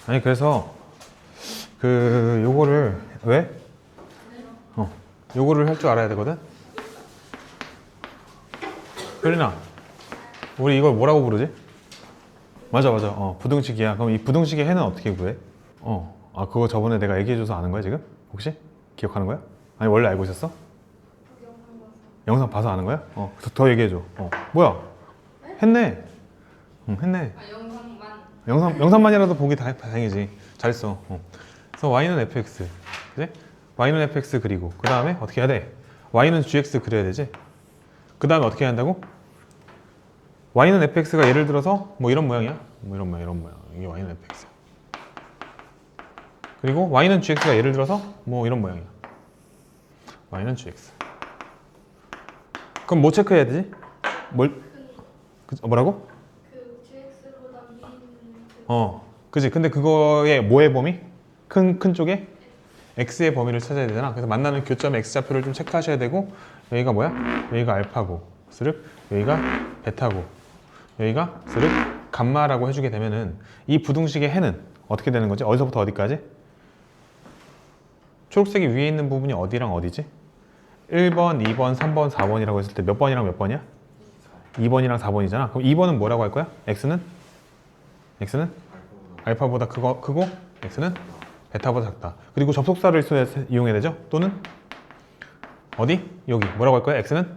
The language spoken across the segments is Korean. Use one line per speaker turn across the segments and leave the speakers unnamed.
아니 그래서 요거를 왜? 요거를 할 줄 알아야 되거든. 효린아, 우리 이걸 뭐라고 부르지? 맞아. 부등식이야. 그럼 이 부등식의 해는 어떻게 구해? 그거 저번에 내가 얘기해줘서 아는 거야 지금? 혹시? 기억하는 거야? 아니 원래 알고 있었어? 영상 봐서 아는 거야? 더 얘기해줘. 뭐야? 했네. 했네. 영상만이라도 보기 다행이지. 잘했어. 그래서 y는 fx, 그지? y는 fx 그리고 그 다음에 어떻게 해야 돼? y는 gx 그려야 되지? 그 다음에 어떻게 해야 한다고? y는 fx가 예를 들어서 뭐 이런 모양이야? 뭐 이런 모양. 이게 y는 fx. 그리고 y는 gx가 예를 들어서 뭐 이런 모양이야. y는 gx. 그럼 뭐 체크해야 되지? 뭐라고?
GX보다 위에 있는
그지? 근데 그거의 뭐의 범위? 큰 쪽에 x의 범위를 찾아야 되잖아. 그래서 만나는 교점 x좌표를 좀 체크하셔야 되고, 여기가 뭐야? 여기가 알파고, 스륵, 여기가 베타고, 여기가 스륵, 감마라고 해주게 되면은 이 부등식의 해는 어떻게 되는 거지? 어디서부터 어디까지? 초록색이 위에 있는 부분이 어디랑 어디지? 1번, 2번, 3번, 4번이라고 했을 때 몇 번이랑 몇 번이야? 2번이랑 4번이잖아. 그럼 2번은 뭐라고 할 거야? x는 알파보다 크고 x는 베타보다 작다. 그리고 접속사를 이용해야 되죠? 또는 어디? 여기 뭐라고 할 거야? x는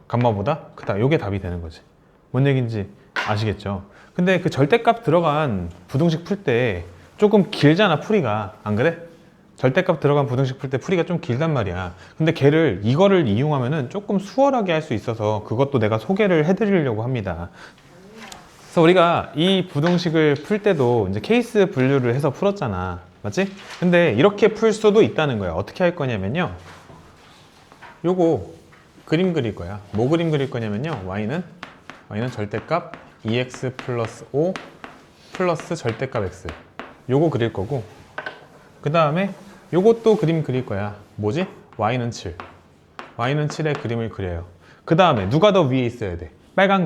감마보다 크다. 요게 답이 되는 거지. 뭔 얘기인지 아시겠죠? 근데 그 절대값 들어간 부등식 풀 때 조금 길잖아, 풀이가. 안 그래? 절대값 들어간 부등식 풀 때 풀이가 좀 길단 말이야. 근데 이거를 이용하면은 조금 수월하게 할 수 있어서 그것도 내가 소개를 해드리려고 합니다. 그래서 우리가 이 부등식을 풀 때도 이제 케이스 분류를 해서 풀었잖아. 맞지? 근데 이렇게 풀 수도 있다는 거야. 어떻게 할 거냐면요. 요거 그림 그릴 거야. 뭐 그림 그릴 거냐면요. y는 절대값 2x 플러스 5 플러스 절대값 x. 요거 그릴 거고, 그 다음에 요것도 그림 그릴 거야. 뭐지? y는 7. y는 7의 그림을 그려요. 그 다음에 누가 더 위에 있어야 돼? 빨간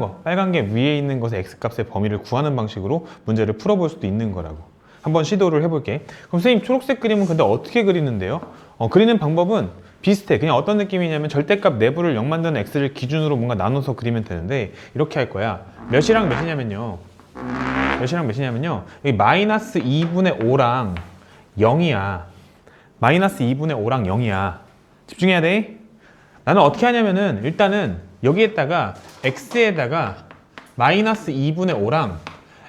게 위에 있는 것의 x값의 범위를 구하는 방식으로 문제를 풀어볼 수도 있는 거라고. 한번 시도를 해볼게. 그럼 선생님, 초록색 그림은 근데 어떻게 그리는데요? 그리는 방법은 비슷해. 그냥 어떤 느낌이냐면 절대값 내부를 0 만드는 x를 기준으로 뭔가 나눠서 그리면 되는데, 이렇게 할 거야. 몇이랑 몇이냐면요. 여기 마이너스 2분의 5랑 0이야. 마이너스 2분의 5랑 0이야. 집중해야 돼. 나는 어떻게 하냐면은 일단은 여기에다가 x에다가 마이너스 2분의 5랑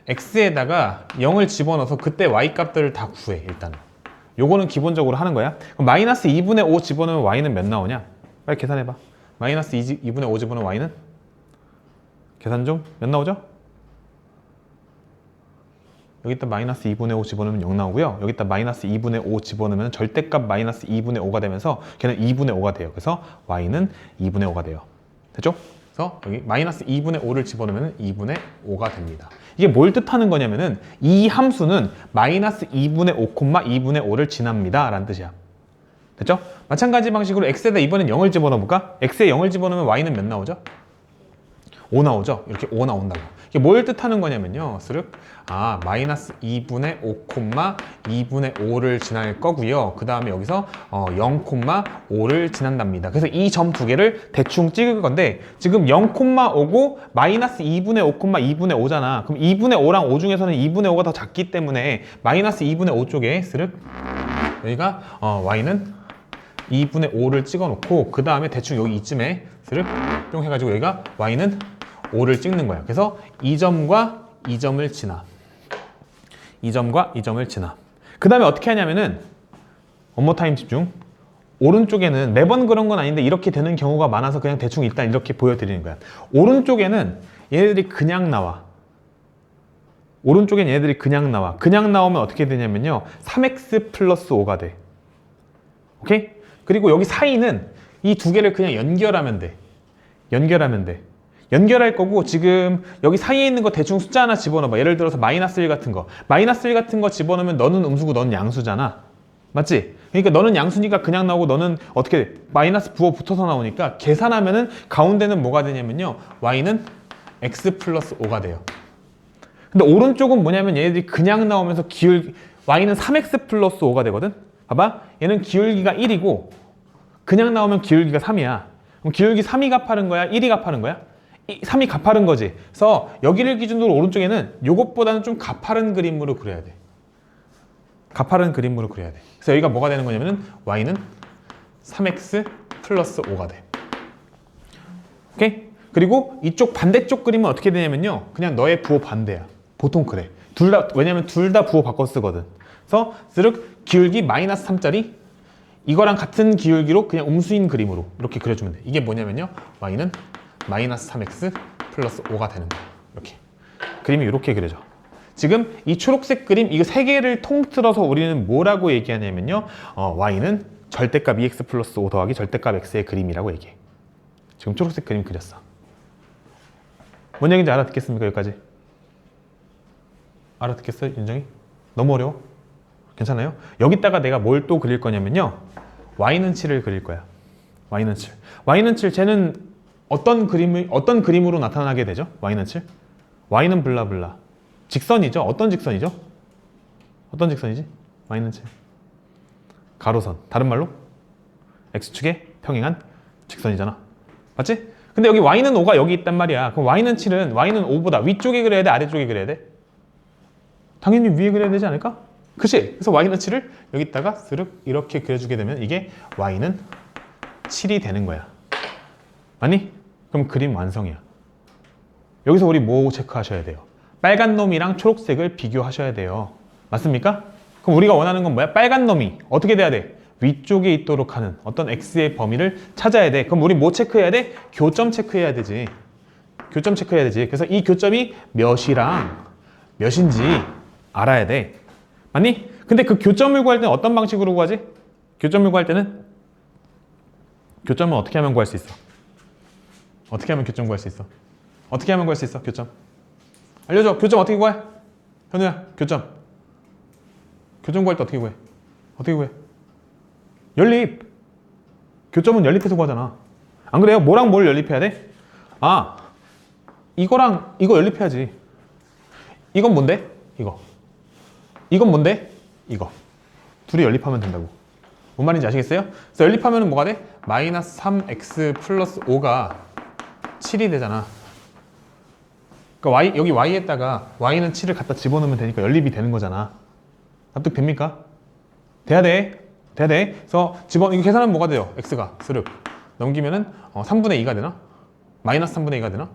x에다가 0을 집어넣어서 그때 y 값들을 다 구해. 일단은 요거는 기본적으로 하는 거야. 그럼 마이너스 2분의 5 집어넣으면 y는 몇 나오냐? 빨리 계산해봐. 마이너스 2분의 5 집어넣으면 y는? 계산 좀? 몇 나오죠? 여기다 마이너스 2분의 5 집어넣으면 0 나오고요. 여기다 마이너스 2분의 5 집어넣으면 절대값 마이너스 2분의 5가 되면서 걔는 2분의 5가 돼요. 그래서 y는 2분의 5가 돼요. 됐죠? 그래서 여기 마이너스 2분의 5를 집어넣으면 2분의 5가 됩니다. 이게 뭘 뜻하는 거냐면은 이 함수는 마이너스 2분의 5, 2분의 5를 지납니다 라는 뜻이야. 됐죠? 마찬가지 방식으로 x에다 이번엔 0을 집어넣어볼까? x에 0을 집어넣으면 y는 몇 나오죠? 5 나오죠? 이렇게 5 나온다고. 이게 뭘 뜻하는 거냐면요. 스륵. 마이너스 2분의 5, 2분의 5를 지날 거고요. 그 다음에 여기서 0, 5를 지난답니다. 그래서 이 점 두 개를 대충 찍을 건데, 지금 0, 5고 마이너스 2분의 5, 2분의 5잖아. 그럼 2분의 5랑 5 중에서는 2분의 5가 더 작기 때문에 마이너스 2분의 5 쪽에 스륵. 여기가 y는 2분의 5를 찍어놓고, 그 다음에 대충 여기 이쯤에 스륵 뿅 해가지고 여기가 y는 5를 찍는 거야. 그래서 이 점과 이 점을 지나. 그 다음에 어떻게 하냐면은, 원모 타임 집중. 오른쪽에는 매번 그런 건 아닌데 이렇게 되는 경우가 많아서 그냥 대충 일단 이렇게 보여드리는 거야. 오른쪽에는 얘네들이 그냥 나와. 그냥 나오면 어떻게 되냐면요. 3x 플러스 5가 돼. 오케이? 그리고 여기 사이는 이 두 개를 그냥 연결하면 돼. 연결할 거고, 지금 여기 사이에 있는 거 대충 숫자 하나 집어넣어봐. 예를 들어서 마이너스 1 같은 거. 마이너스 1 같은 거 집어넣으면 너는 음수고 너는 양수잖아. 맞지? 그러니까 너는 양수니까 그냥 나오고, 너는 어떻게 돼? 마이너스 부호 붙어서 나오니까 계산하면은 가운데는 뭐가 되냐면요. y는 x 플러스 5가 돼요. 근데 오른쪽은 뭐냐면 얘네들이 그냥 나오면서 y는 3x 플러스 5가 되거든. 봐봐, 얘는 기울기가 1이고 그냥 나오면 기울기가 3이야. 그럼 기울기 3이 가파른 거야? 1이 가파른 거야? 3이 가파른 거지. 그래서 여기를 기준으로 오른쪽에는 요것보다는 좀 가파른 그림으로 그려야 돼. 가파른 그림으로 그려야 돼. 그래서 여기가 뭐가 되는 거냐면은 y는 3x 플러스 5가 돼. 오케이? 그리고 이쪽 반대쪽 그림은 어떻게 되냐면요. 그냥 너의 부호 반대야. 보통 그래. 왜냐면 둘 다 부호 바꿔 쓰거든. 그래서 스륵 기울기 마이너스 3짜리 이거랑 같은 기울기로 그냥 음수인 그림으로 이렇게 그려주면 돼. 이게 뭐냐면요. y는 마이너스 3x 플러스 5가 되는 거야. 이렇게. 그림이 이렇게 그려져. 지금 이 초록색 그림 이거 세 개를 통틀어서 우리는 뭐라고 얘기하냐면요. y는 절대값 2x 플러스 5 더하기 절대값 x의 그림이라고 얘기해. 지금 초록색 그림 그렸어. 뭔 얘기인지 알아듣겠습니까? 여기까지? 알아듣겠어요? 윤정이? 너무 어려워? 괜찮아요? 여기다가 내가 뭘 또 그릴 거냐면요. y는 7을 그릴 거야. y는 7. y는 7, 쟤는 어떤 그림으로 나타나게 되죠? y는 7? y는 블라블라. 직선이죠? 어떤 직선이죠? 어떤 직선이지? y는 7. 가로선. 다른 말로? x축에 평행한 직선이잖아. 맞지? 근데 여기 y는 5가 여기 있단 말이야. 그럼 y는 7은 y는 5보다 위쪽에 그려야 돼? 아래쪽에 그려야 돼? 당연히 위에 그려야 되지 않을까? 그치? 그래서 y는 7을 여기다가 스륵 이렇게 그려주게 되면 이게 y는 7이 되는 거야. 맞니? 그럼 그림 완성이야. 여기서 우리 뭐 체크하셔야 돼요? 빨간 놈이랑 초록색을 비교하셔야 돼요. 맞습니까? 그럼 우리가 원하는 건 뭐야? 빨간 놈이 어떻게 돼야 돼? 위쪽에 있도록 하는 어떤 x의 범위를 찾아야 돼. 그럼 우리 뭐 체크해야 돼? 교점 체크해야 되지. 교점 체크해야 되지. 그래서 이 교점이 몇이랑 몇인지 알아야 돼. 맞니? 근데 그 교점을 구할 때는 어떤 방식으로 구하지? 교점을 구할 때는 교점은 어떻게 하면 구할 수 있어? 어떻게 하면 교점 구할 수 있어? 어떻게 하면 구할 수 있어? 교점. 알려줘. 교점 어떻게 구해? 현우야, 교점. 교점 구할 때 어떻게 구해? 어떻게 구해? 연립. 교점은 연립해서 구하잖아. 안 그래요? 뭐랑 뭘 연립해야 돼? 아, 이거랑 이거 연립해야지. 이건 뭔데? 이거. 이건 뭔데? 이거. 둘이 연립하면 된다고. 뭔 말인지 아시겠어요? 그래서 연립하면 뭐가 돼? 마이너스 3x 플러스 5가 7이 되잖아. 그러니까 여기 y에다가 y는 7을 갖다 집어넣으면 되니까 연립이 되는 거잖아. 납득됩니까? 돼야 돼. 돼야 돼. 그래서 이거 계산하면 뭐가 돼요? x가 스륵 넘기면은 3분의 2가 되나? 마이너스 3분의 2가 되나?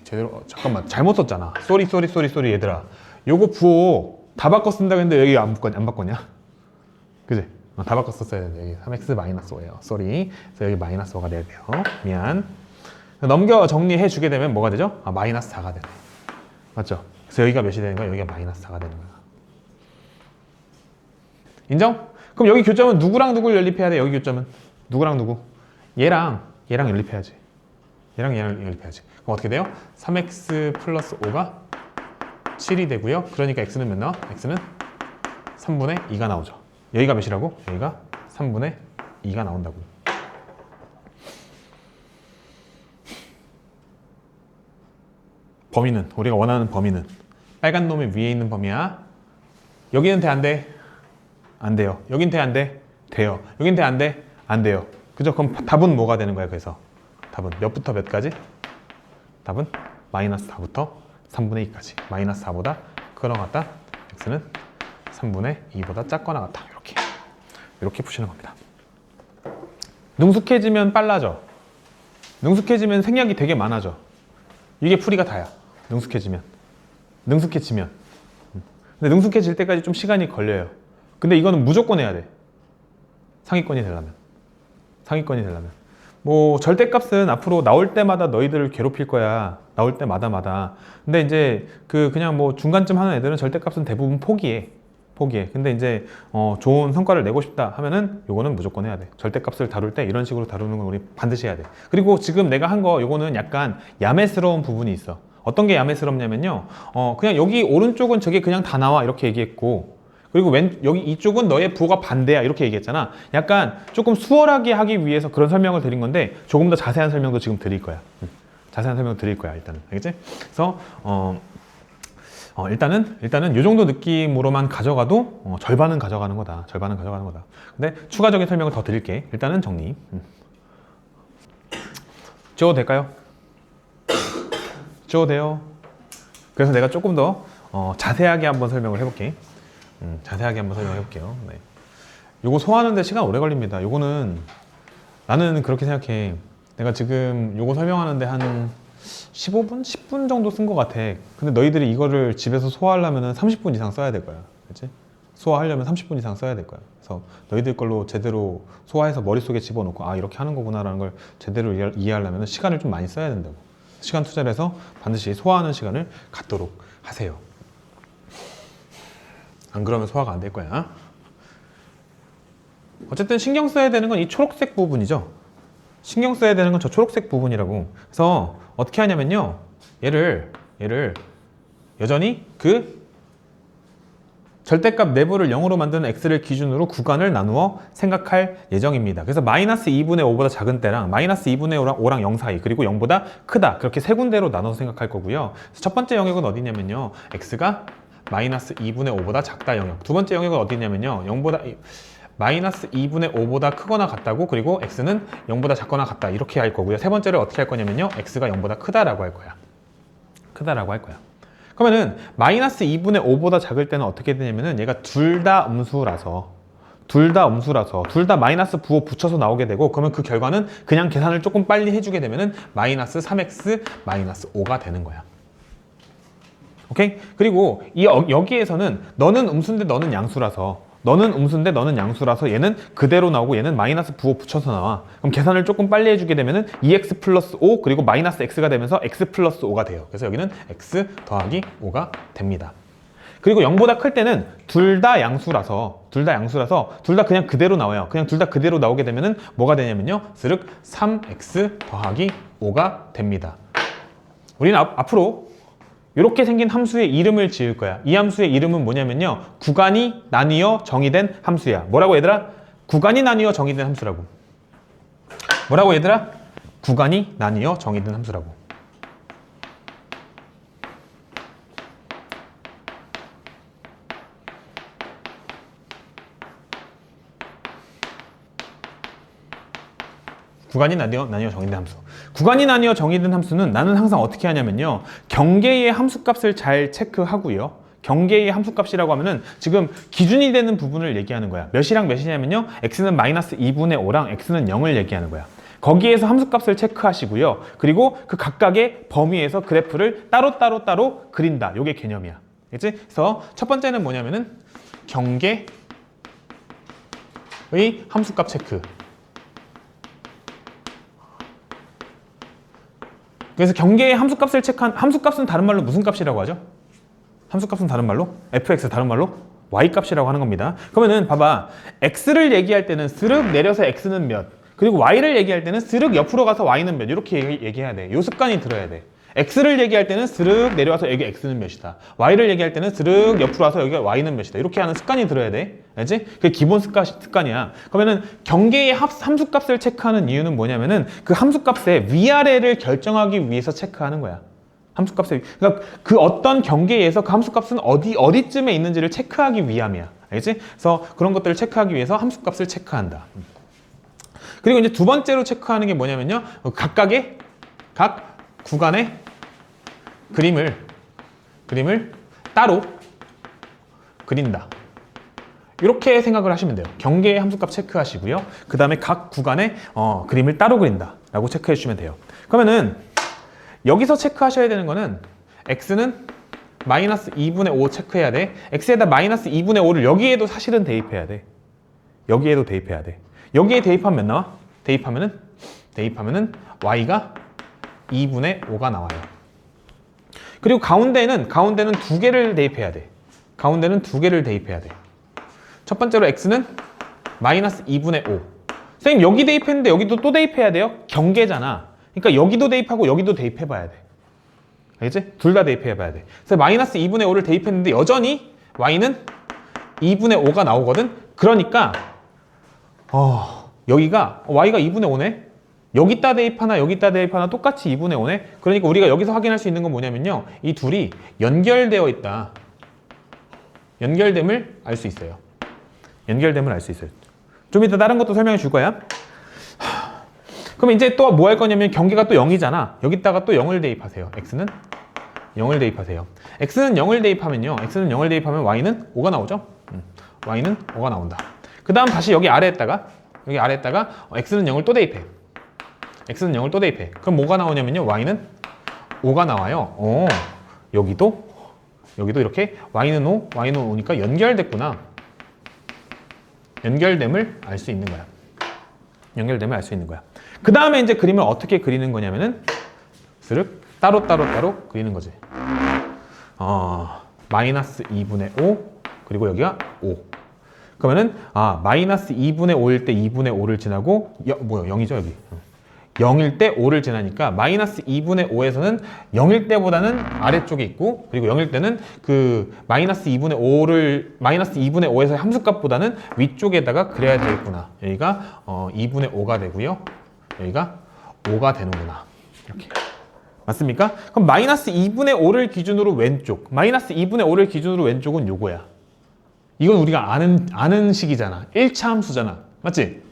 제대로 잠깐만 잘못 썼잖아. 쏘리 얘들아. 요거 부호 다 바꿔 쓴다고 했는데 여기 안 바꿨냐? 그지? 다 바꿔 썼어야 되는데 여기 3x 마이너스 5예요. 쏘리. 그래서 여기 마이너스 5가 돼야 돼요. 미안. 넘겨 정리해 주게 되면 뭐가 되죠? 마이너스 4가 되네. 맞죠? 그래서 여기가 몇이 되는 거야? 여기가 마이너스 4가 되는 거야. 인정? 그럼 여기 교점은 누구랑 누구를 연립해야 돼? 여기 교점은 누구랑 누구? 얘랑 연립해야지. 얘랑 연립해야지. 그럼 어떻게 돼요? 3x 플러스 5가 7이 되고요. 그러니까 x는 몇 나와? x는 3분의 2가 나오죠. 여기가 몇이라고? 여기가 3분의 2가 나온다고요. 범위는 우리가 원하는 범위는 빨간 놈의 위에 있는 범위야. 여기는 돼, 안 돼? 안 돼요. 여긴 돼, 안 돼? 돼요. 여긴 돼, 안 돼? 안 돼요. 그죠? 그럼 답은 뭐가 되는 거야? 그래서 답은 몇부터 몇까지? 답은 마이너스 4부터 3분의 2까지. 마이너스 4보다 크거나 같다. x는 3분의 2보다 작거나 같다. 이렇게 푸시는 겁니다. 능숙해지면 빨라져. 능숙해지면 생략이 되게 많아져. 이게 풀이가 다야. 능숙해지면. 근데 능숙해질 때까지 좀 시간이 걸려요. 근데 이거는 무조건 해야 돼. 상위권이 되려면. 뭐 절대값은 앞으로 나올 때마다 너희들을 괴롭힐 거야. 나올 때마다. 근데 이제 그냥 뭐 중간쯤 하는 애들은 절대값은 대부분 포기해. 근데 이제 좋은 성과를 내고 싶다 하면은 요거는 무조건 해야 돼. 절대값을 다룰 때 이런 식으로 다루는 건 우리 반드시 해야 돼. 그리고 지금 내가 한 거 요거는 약간 야매스러운 부분이 있어. 어떤 게 야매스럽냐면요. 그냥 여기 오른쪽은 저게 그냥 다 나와 이렇게 얘기했고, 그리고 여기 이쪽은 너의 부호가 반대야 이렇게 얘기했잖아. 약간 조금 수월하게 하기 위해서 그런 설명을 드린 건데 조금 더 자세한 설명도 지금 드릴 거야. 자세한 설명 드릴 거야 일단은. 알겠지? 그래서 일단은 요 정도 느낌으로만 가져가도 절반은 가져가는 거다. 절반은 가져가는 거다. 근데 추가적인 설명을 더 드릴게. 일단은 정리. 지워도 될까요? 지워도 돼요. 그래서 내가 조금 더 자세하게 한번 설명을 해볼게. 자세하게 한번 설명해 볼게요. 네. 요거 소화하는데 시간 오래 걸립니다. 요거는 나는 그렇게 생각해. 내가 지금 요거 설명하는데 한 15분? 10분 정도 쓴 것 같아. 근데 너희들이 이거를 집에서 소화하려면 30분 이상 써야 될 거야. 그치? 소화하려면 30분 이상 써야 될 거야. 그래서 너희들 걸로 제대로 소화해서 머릿속에 집어넣고 아 이렇게 하는 거구나라는 걸 제대로 이해하려면 시간을 좀 많이 써야 된다고. 시간 투자를 해서 반드시 소화하는 시간을 갖도록 하세요. 안 그러면 소화가 안 될 거야. 어쨌든 신경 써야 되는 건 이 초록색 부분이죠. 신경 써야 되는 건 저 초록색 부분이라고. 그래서 어떻게 하냐면요. 얘를 여전히 그 절대값 내부를 0으로 만드는 x를 기준으로 구간을 나누어 생각할 예정입니다. 그래서 마이너스 2분의 5보다 작은 때랑 마이너스 2분의 5랑 0 사이 그리고 0보다 크다 그렇게 세 군데로 나눠서 생각할 거고요. 그래서 첫 번째 영역은 어디냐면요. x가 마이너스 2분의 5보다 작다 영역. 두 번째 영역은 어디냐면요. 0보다 마이너스 2분의 5보다 크거나 같다고 그리고 x는 0보다 작거나 같다 이렇게 할 거고요. 세 번째를 어떻게 할 거냐면요. x가 0보다 크다라고 할 거야. 크다라고 할 거야. 그러면은 마이너스 2분의 5보다 작을 때는 어떻게 되냐면은 얘가 둘 다 음수라서 둘 다 마이너스 부호 붙여서 나오게 되고 그러면 그 결과는 그냥 계산을 조금 빨리 해주게 되면은 마이너스 3x 마이너스 5가 되는 거야. 오케이? 그리고 여기에서는 너는 음수인데 너는 양수라서 얘는 그대로 나오고 얘는 마이너스 부호 붙여서 나와. 그럼 계산을 조금 빨리 해주게 되면은 2x 플러스 5 그리고 마이너스 x가 되면서 x 플러스 5가 돼요. 그래서 여기는 x 더하기 5가 됩니다. 그리고 0보다 클 때는 둘 다 양수라서 둘 다 그냥 그대로 나와요. 그냥 둘 다 그대로 나오게 되면은 뭐가 되냐면요. 스륵 3x 더하기 5가 됩니다. 우리는 앞으로 이렇게 생긴 함수의 이름을 지을 거야. 이 함수의 이름은 뭐냐면요. 구간이 나뉘어 정의된 함수야. 뭐라고 얘들아? 구간이 나뉘어 정의된 함수라고. 뭐라고 얘들아? 구간이 나뉘어 정의된 함수라고. 구간이 나뉘어 정의된 함수. 구간이 나뉘어 정의된 함수는 나는 항상 어떻게 하냐면요. 경계의 함수값을 잘 체크하고요. 경계의 함수값이라고 하면은 지금 기준이 되는 부분을 얘기하는 거야. 몇이랑 몇이냐면요. x는 마이너스 2분의 5랑 x는 0을 얘기하는 거야. 거기에서 함수값을 체크하시고요. 그리고 그 각각의 범위에서 그래프를 따로 그린다. 요게 개념이야. 그치? 그래서 첫 번째는 뭐냐면은 경계의 함수값 체크. 그래서 경계의 함수값을 체크한 함수값은 다른 말로 무슨 값이라고 하죠? 함수값은 다른 말로 fx 다른 말로 y 값이라고 하는 겁니다. 그러면은 봐봐. x를 얘기할 때는 스륵 내려서 x는 몇 그리고 y를 얘기할 때는 스륵 옆으로 가서 y는 몇 이렇게 얘기해야 돼. 요 습관이 들어야 돼. x를 얘기할 때는 스륵 내려와서 여기 x는 몇이다. y를 얘기할 때는 스륵 옆으로 와서 여기 y는 몇이다. 이렇게 하는 습관이 들어야 돼. 알지? 그게 기본 습관이야. 그러면은 경계의 함수값을 체크하는 이유는 뭐냐면은 그 함수값의 위아래를 결정하기 위해서 체크하는 거야. 함수값의 그러니까 그 어떤 경계에서 그 함수값은 어디쯤에 있는지를 체크하기 위함이야. 알지? 그래서 그런 것들을 체크하기 위해서 함수값을 체크한다. 그리고 이제 두 번째로 체크하는 게 뭐냐면요. 각 구간의 그림을 따로 그린다. 이렇게 생각을 하시면 돼요. 경계의 함수값 체크하시고요. 그 다음에 각 구간의 그림을 따로 그린다 라고 체크해 주시면 돼요. 그러면은 여기서 체크하셔야 되는 거는 x는 마이너스 2분의 5 체크해야 돼. x에다 마이너스 2분의 5를 여기에도 사실은 대입해야 돼. 여기에도 대입해야 돼. 여기에 대입하면 몇 나와? 대입하면은 y가 2분의 5가 나와요. 그리고 가운데는 두 개를 대입해야 돼. 첫 번째로 x는 마이너스 2분의 5. 선생님 여기 대입했는데 여기도 또 대입해야 돼요? 경계잖아. 그러니까 여기도 대입하고 여기도 대입해봐야 돼. 알겠지? 둘 다 대입해봐야 돼. 그래서 마이너스 2분의 5를 대입했는데 여전히 y는 2분의 5가 나오거든? 그러니까 여기가 y가 2분의 5네? 여기다 대입하나 여기다 대입하나 똑같이 2분의 5네. 그러니까 우리가 여기서 확인할 수 있는 건 뭐냐면요, 이 둘이 연결되어 있다. 연결됨을 알 수 있어요. 연결됨을 알 수 있어요. 좀 이따 다른 것도 설명해 줄 거야. 그럼 이제 또 뭐 할 거냐면 경계가 또 0이잖아. 여기다가 또 0을 대입하세요. x는 0을 대입하세요. x는 0을 대입하면요, x는 0을 대입하면 y는 5가 나오죠. y는 5가 나온다. 그 다음 다시 여기 아래에다가 x는 0을 또 대입해. x는 0을 또 대입해. 그럼 뭐가 나오냐면요, y는 5가 나와요. 여기도 이렇게 y는 5니까 연결됐구나. 연결됨을 알 수 있는 거야. 연결됨을 알 수 있는 거야. 그 다음에 이제 그림을 어떻게 그리는 거냐면은 스륵 따로 그리는 거지. 마이너스 2분의 5 그리고 여기가 5. 그러면은 마이너스 2분의 5일 때 2분의 5를 지나고 0이죠 여기. 0일 때 5를 지나니까 마이너스 2분의 5에서는 0일 때보다는 아래쪽에 있고, 그리고 0일 때는 그 마이너스 2분의 5에서의 함수값보다는 위쪽에다가 그려야 되겠구나. 여기가 2분의 5가 되고요. 여기가 5가 되는구나. 이렇게. 맞습니까? 그럼 마이너스 2분의 5를 기준으로 왼쪽, 마이너스 2분의 5를 기준으로 왼쪽은 요거야. 이건 우리가 아는 식이잖아. 1차 함수잖아. 맞지?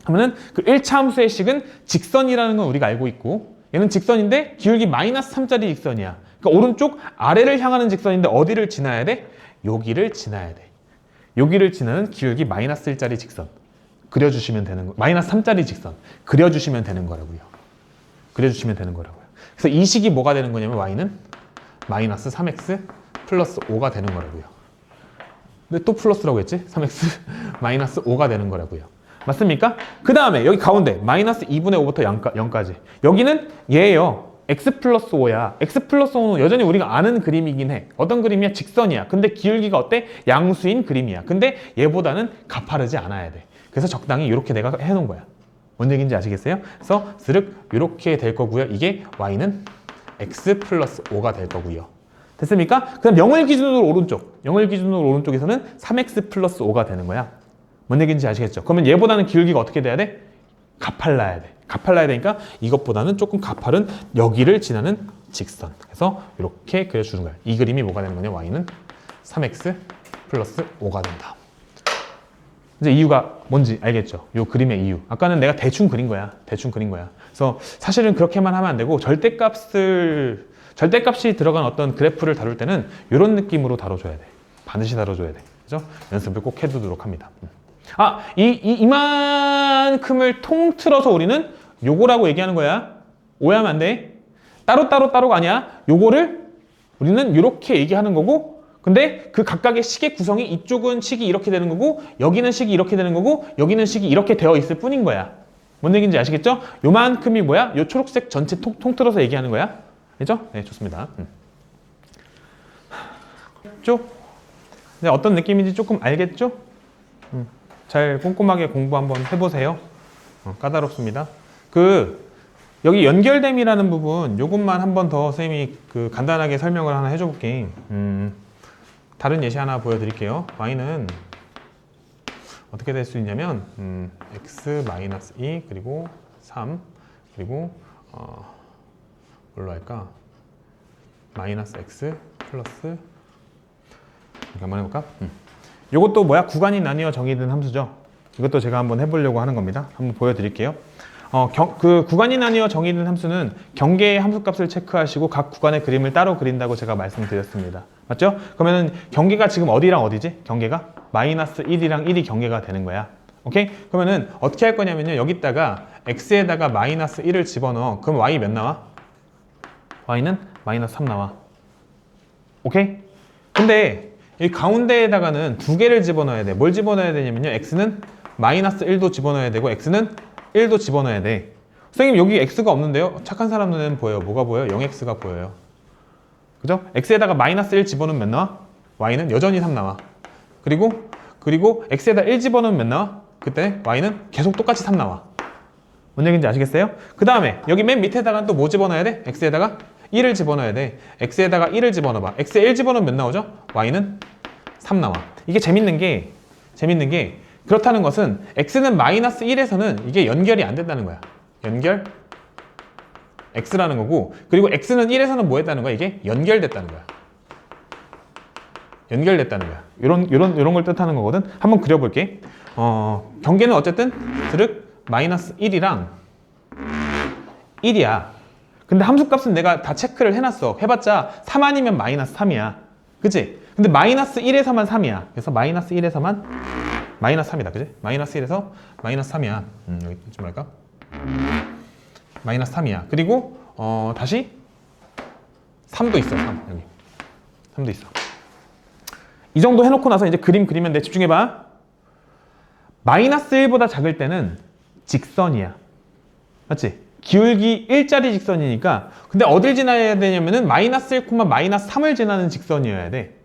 그러면은 그 1차 함수의 식은 직선이라는 건 우리가 알고 있고, 얘는 직선인데 기울기 마이너스 3짜리 직선이야. 그러니까 오른쪽 아래를 향하는 직선인데 어디를 지나야 돼? 여기를 지나야 돼. 여기를 지나는 기울기 마이너스 1짜리 직선 그려주시면 되는 거. 마이너스 3짜리 직선 그려주시면 되는 거라고요. 그려주시면 되는 거라고요. 그래서 이 식이 뭐가 되는 거냐면 y는 마이너스 3x 플러스 5가 되는 거라고요. 근데 또 플러스라고 했지? 3x 마이너스 5가 되는 거라고요. 맞습니까? 그 다음에 여기 가운데 마이너스 2분의 5부터 0까지. 여기는 얘예요. x 플러스 5야. x 플러스 5는 여전히 우리가 아는 그림이긴 해. 어떤 그림이야? 직선이야. 근데 기울기가 어때? 양수인 그림이야. 근데 얘보다는 가파르지 않아야 돼. 그래서 적당히 이렇게 내가 해놓은 거야. 뭔 얘기인지 아시겠어요? 그래서 스륵 이렇게 될 거고요. 이게 y는 x 플러스 5가 될 거고요. 됐습니까? 그 다음 0을 기준으로 오른쪽에서는 3x 플러스 5가 되는 거야. 뭔 얘기인지 아시겠죠? 그러면 얘보다는 기울기가 어떻게 돼야 돼? 가팔라야 돼. 가팔라야 되니까 이것보다는 조금 가파른 여기를 지나는 직선. 그래서 이렇게 그려주는 거야. 이 그림이 뭐가 되는 거냐? y는 3x 플러스 5가 된다. 이제 이유가 뭔지 알겠죠? 이 그림의 이유. 아까는 내가 대충 그린 거야. 그래서 사실은 그렇게만 하면 안 되고 절대값이 들어간 어떤 그래프를 다룰 때는 이런 느낌으로 다뤄줘야 돼. 반드시 다뤄줘야 돼. 그죠? 연습을 꼭 해두도록 합니다. 이만큼을 통틀어서 우리는 요거라고 얘기하는 거야. 오해하면 안 돼. 따로가 아니야. 요거를 우리는 이렇게 얘기하는 거고, 근데 그 각각의 식의 구성이 이쪽은 식이 이렇게 되는 거고, 여기는 식이 이렇게 되는 거고, 여기는 식이 이렇게 되어 있을 뿐인 거야. 뭔 얘기인지 아시겠죠? 요만큼이 뭐야? 요 초록색 전체 통틀어서 얘기하는 거야. 알죠? 네, 좋습니다. 네, 어떤 느낌인지 조금 알겠죠? 잘 꼼꼼하게 공부 한번 해보세요. 까다롭습니다. 여기 연결됨이라는 부분, 요것만 한 번 더 쌤이 간단하게 설명을 하나 해줘 볼게. 다른 예시 하나 보여드릴게요. y는 어떻게 될 수 있냐면, x-2 그리고 3 그리고 뭘로 할까? 마이너스 x 플러스 이렇게 한번 해볼까? 이것도 뭐야? 구간이 나뉘어 정의된 함수죠. 이것도 제가 한번 해보려고 하는 겁니다. 한번 보여드릴게요. 그 구간이 나뉘어 정의된 함수는 경계의 함수값을 체크하시고 각 구간의 그림을 따로 그린다고 제가 말씀드렸습니다. 맞죠? 그러면은 경계가 지금 어디랑 어디지? 경계가 마이너스 1이랑 1이 경계가 되는 거야. 오케이? 그러면은 어떻게 할 거냐면요. 여기다가 x에다가 마이너스 1을 집어넣어. 그럼 y 몇 나와? y는 마이너스 3 나와. 오케이? 근데 이 가운데에다가는 두 개를 집어넣어야 돼. 뭘 집어넣어야 되냐면요. x는 마이너스 1도 집어넣어야 되고 x는 1도 집어넣어야 돼. 선생님 여기 x가 없는데요? 착한 사람 눈에는 보여요. 뭐가 보여요? 0x가 보여요. 그죠? x에다가 마이너스 1 집어넣으면 몇 나와? y는 여전히 3 나와. 그리고 x에다 1 집어넣으면 몇 나와? 그때 y는 계속 똑같이 3 나와. 뭔 얘기인지 아시겠어요? 그 다음에 여기 맨 밑에다가 또 뭐 집어넣어야 돼? x에다가 1을 집어넣어야 돼. x에다가 1을 집어넣어봐. x에 1 집어넣으면 몇 나오죠? y는 3 나와. 이게 재밌는 게 그렇다는 것은 x는 마이너스 1에서는 이게 연결이 안 된다는 거야. 연결 x라는 거고, 그리고 x는 1에서는 뭐 했다는 거야? 이게 연결됐다는 거야. 연결됐다는 거야. 이런 걸 뜻하는 거거든. 한번 그려볼게. 경계는 어쨌든 드륵 마이너스 1이랑 1이야. 근데 함수값은 내가 다 체크를 해놨어. 해봤자 3 아니면 마이너스 3이야. 그치? 근데 마이너스 1에서만 3이야. 그래서 마이너스 1에서만 마이너스 3이다. 그치? 마이너스 1에서 마이너스 3이야. 여기 좀 할까? 마이너스 3이야. 그리고 다시 3도 있어. 3 여기 3도 있어. 이 정도 해놓고 나서 이제 그림 그리면 돼. 집중해봐. 마이너스 1보다 작을 때는 직선이야. 맞지? 기울기 1짜리 직선이니까. 근데 어딜 지나야 되냐면은 마이너스 1, 마이너스 3을 지나는 직선이어야 돼.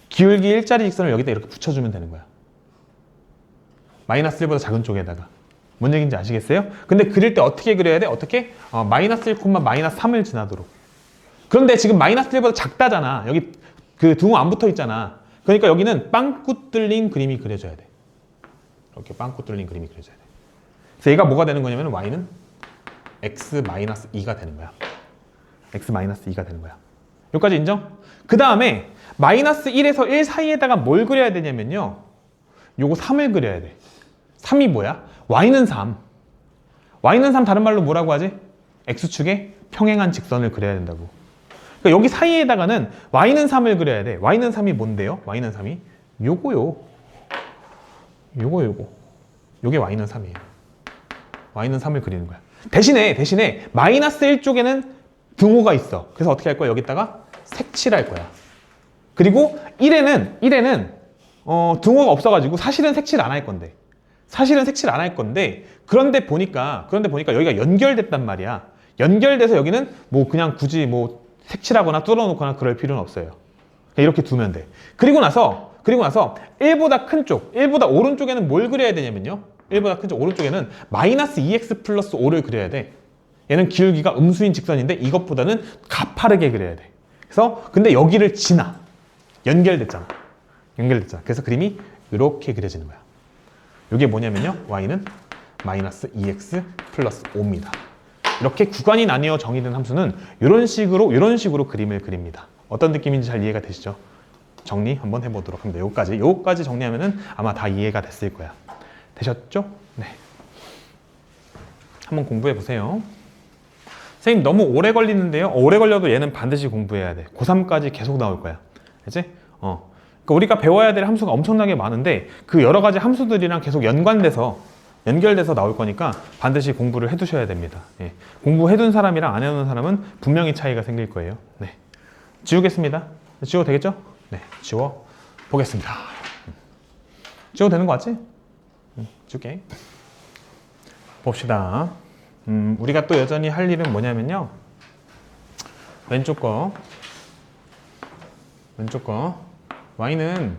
기울기 1짜리 직선을 여기다 이렇게 붙여주면 되는 거야. 마이너스 1보다 작은 쪽에다가. 뭔 얘기인지 아시겠어요? 근데 그릴 때 어떻게 그려야 돼? 어떻게? 마이너스 1, 마이너스 3을 지나도록. 그런데 지금 마이너스 1보다 작다잖아. 여기 그 등호 안 붙어 있잖아. 그러니까 여기는 빵꾸 뚫린 그림이 그려져야 돼. 이렇게 빵꾸 뚫린 그림이 그려져야 돼. 그래서 얘가 뭐가 되는 거냐면 y는 x-2가 되는 거야. x-2가 되는 거야. 여기까지 인정? 그 다음에 마이너스 1에서 1 사이에다가 뭘 그려야 되냐면요. 요거 3을 그려야 돼. 3이 뭐야? y는 3. y는 3 다른 말로 뭐라고 하지? x축에 평행한 직선을 그려야 된다고. 그러니까 여기 사이에다가는 y는 3을 그려야 돼. y는 3이 뭔데요? y는 3이 요거요. 요게 y는 3이에요. y는 3을 그리는 거야. 대신에 마이너스 1쪽에는 등호가 있어. 그래서 어떻게 할 거야? 여기다가 색칠할 거야. 그리고 1에는 등호가 없어가지고 사실은 색칠 안 할 건데. 그런데 보니까 여기가 연결됐단 말이야. 연결돼서 여기는 뭐 그냥 굳이 뭐 색칠하거나 뚫어놓거나 그럴 필요는 없어요. 이렇게 두면 돼. 그리고 나서 1보다 큰 쪽, 1보다 오른쪽에는 뭘 그려야 되냐면요. 1보다 큰 쪽 오른쪽에는 마이너스 2x 플러스 5를 그려야 돼. 얘는 기울기가 음수인 직선인데 이것보다는 가파르게 그려야 돼. 그래서 근데 여기를 지나. 연결됐잖아. 그래서 그림이 이렇게 그려지는 거야. 이게 뭐냐면요. y는 마이너스 2x 플러스 5입니다. 이렇게 구간이 나뉘어 정의된 함수는 이런 식으로 그림을 그립니다. 어떤 느낌인지 잘 이해가 되시죠? 정리 한번 해보도록 합니다. 요거까지 정리하면은 아마 다 이해가 됐을 거야. 되셨죠? 네. 한번 공부해 보세요. 선생님 너무 오래 걸리는데요. 오래 걸려도 얘는 반드시 공부해야 돼. 고3까지 계속 나올 거야. 알지? 그러니까 우리가 배워야 될 함수가 엄청나게 많은데 그 여러 가지 함수들이랑 계속 연결돼서 나올 거니까 반드시 공부를 해두셔야 됩니다. 예. 공부해둔 사람이랑 안 해둔 사람은 분명히 차이가 생길 거예요. 네. 지우겠습니다. 지워도 되겠죠? 네, 지워 보겠습니다. 지워도 되는 거 같지? 지울게. 봅시다. 우리가 또 여전히 할 일은 뭐냐면요. 왼쪽 거 y는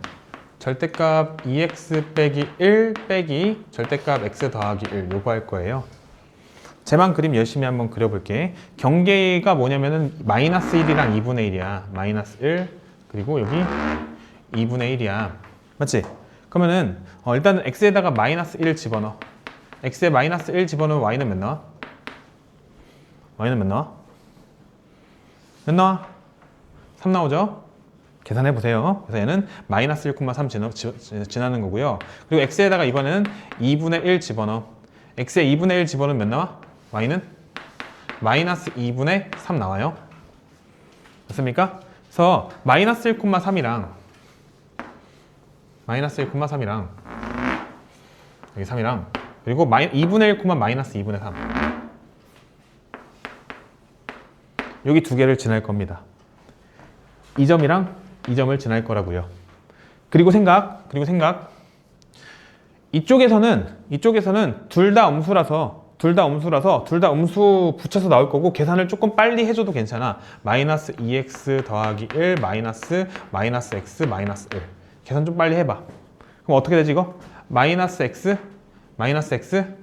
절대값 2x 빼기 1 빼기 절대값 x 더하기 1 요거 할 거예요. 쟤만 그림 열심히 한번 그려볼게. 경계가 뭐냐면은 마이너스 1이랑 2분의 1이야. 마이너스 1 그리고 여기 2분의 1이야. 맞지? 그러면은 일단은 x에다가 마이너스 1을 집어넣어. x에 마이너스 1 집어넣으면 y는 몇 나와? y는 몇 나와? 몇 나와? 3 나오죠? 계산해 보세요. 그래서 얘는 마이너스 1,3 지나는 거고요. 그리고 x에다가 이번에는 2분의 1 집어넣어. x에 2분의 1 집어넣으면 몇 나와? y는 마이너스 2분의 3 나와요. 맞습니까? 그래서 마이너스 1,3이랑 여기 3이랑 그리고 2분의 1, 마이너스 2분의 3 여기 두 개를 지날 겁니다. 이 점이랑 이 점을 지날 거라고요. 그리고 생각 이쪽에서는 둘 다 음수 붙여서 나올 거고 계산을 조금 빨리 해줘도 괜찮아. 마이너스 2x 더하기 1 마이너스 x 마이너스 1 계산 좀 빨리 해봐. 그럼 어떻게 되지 이거? 마이너스 x 마이너스 x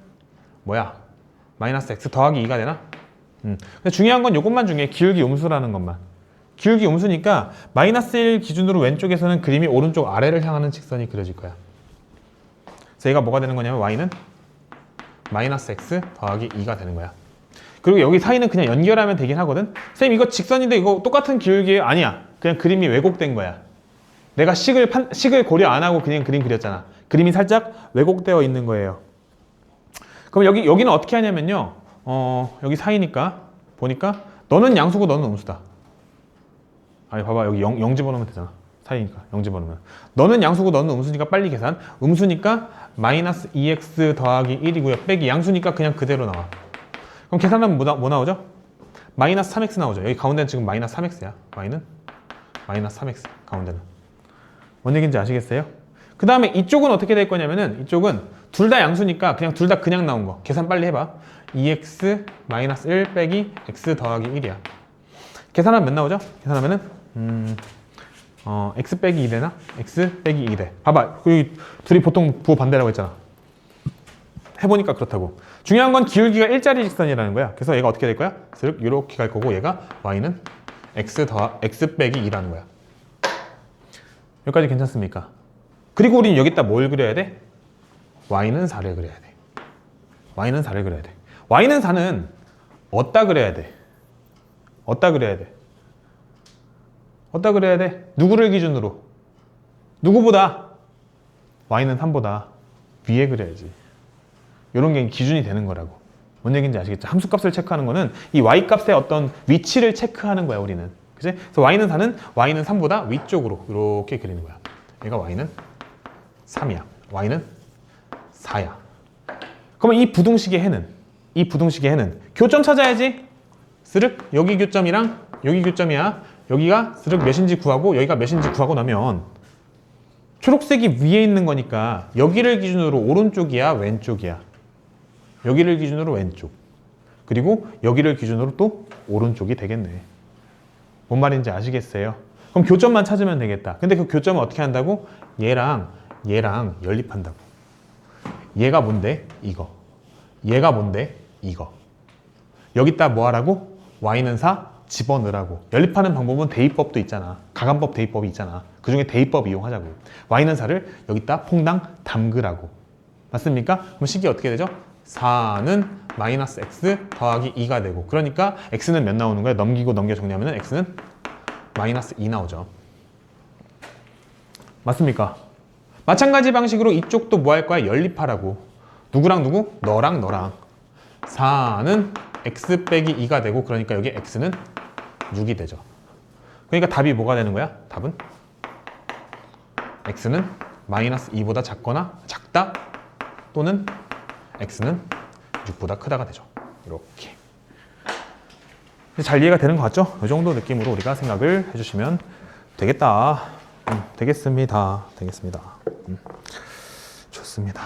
더하기 2가 되나? 근데 중요한 건 이것만 중요해. 기울기 음수라는 것만. 기울기 음수니까 마이너스 1 기준으로 왼쪽에서는 그림이 오른쪽 아래를 향하는 직선이 그려질 거야. 그래서 얘가 뭐가 되는 거냐면 y는 마이너스 x 더하기 2가 되는 거야. 그리고 여기 사이는 그냥 연결하면 되긴 하거든. 선생님 이거 직선인데 이거 똑같은 기울기예요? 아니야. 그냥 그림이 왜곡된 거야. 내가 식을 고려 안 하고 그냥 그림 그렸잖아. 그림이 살짝 왜곡되어 있는 거예요. 그럼 여기는 어떻게 하냐면요. 여기 사이니까 보니까 너는 양수고 너는 음수다. 아니 봐봐 여기 0 집어넣으면 되잖아. 사이니까 0 집어넣으면. 너는 양수고 너는 음수니까 빨리 계산. 음수니까 마이너스 2x 더하기 1이고요. 빼기 양수니까 그냥 그대로 나와. 그럼 계산하면 뭐 나오죠? 마이너스 3x 나오죠. 여기 가운데는 지금 마이너스 3x야. y는 마이너스 3x 가운데는. 뭔 얘기인지 아시겠어요? 그 다음에 이쪽은 어떻게 될 거냐면은 이쪽은 둘 다 양수니까 그냥 둘 다 그냥 나온 거. 계산 빨리 해봐. 2x 마이너스 1 빼기 x 더하기 1이야. 계산하면 몇 나오죠? 계산하면은 x 빼기 2되나? x 빼기 2돼. 봐봐. 여기 둘이 보통 부호 반대라고 했잖아. 해보니까 그렇다고. 중요한 건 기울기가 일자리 직선이라는 거야. 그래서 얘가 어떻게 될 거야? 쓱 이렇게 갈 거고 얘가 y는 x 빼기 2라는 거야. 여기까지 괜찮습니까? 그리고 우린 여기다 뭘 그려야 돼? y는 4를 그려야 돼. y는 4를 그려야 돼. y는 4는 어디다 그려야 돼? 어디다 그려야 돼? 어디다 그려야 돼? 누구를 기준으로? 누구보다? y는 3보다 위에 그려야지. 이런 게 기준이 되는 거라고. 뭔 얘기인지 아시겠죠? 함수값을 체크하는 거는 이 y값의 어떤 위치를 체크하는 거야 우리는. 그치? 그래서 y는 4는 y는 3보다 위쪽으로 이렇게 그리는 거야. 얘가 y는 3이야. y는 4야. 그러면 이 부등식의 해는 교점 찾아야지. 스륵 여기 교점이랑 여기 교점이야. 여기가 스륵 몇인지 구하고 여기가 몇인지 구하고 나면 초록색이 위에 있는 거니까 여기를 기준으로 오른쪽이야 왼쪽이야. 여기를 기준으로 왼쪽. 그리고 여기를 기준으로 또 오른쪽이 되겠네. 뭔 말인지 아시겠어요? 그럼 교점만 찾으면 되겠다. 근데 그 교점은 어떻게 한다고? 얘랑 연립한다고. 얘가 뭔데? 이거. 얘가 뭔데? 이거. 여기다 뭐 하라고? y는 4 집어넣으라고. 연립하는 방법은 대입법도 있잖아. 가간법 대입법이 있잖아. 그 중에 대입법 이용하자고. y는 4를 여기다 퐁당 담그라고. 맞습니까? 그럼 식이 어떻게 되죠? 4는 마이너스 x 더하기 2가 되고, 그러니까 x는 몇 나오는 거야? 넘기고 넘겨 정리하면 x는 마이너스 2 나오죠. 맞습니까? 마찬가지 방식으로 이쪽도 뭐 할 거야? 연립하라고. 누구랑 누구? 너랑 너랑. 4는 x 빼기 2가 되고, 그러니까 여기 x는 6이 되죠. 그러니까 답이 뭐가 되는 거야? 답은 x는 마이너스 2보다 작다 또는 x는 6보다 크다가 되죠. 이렇게. 잘 이해가 되는 것 같죠? 이 정도 느낌으로 우리가 생각을 해주시면 되겠다. 되겠습니다. 좋습니다.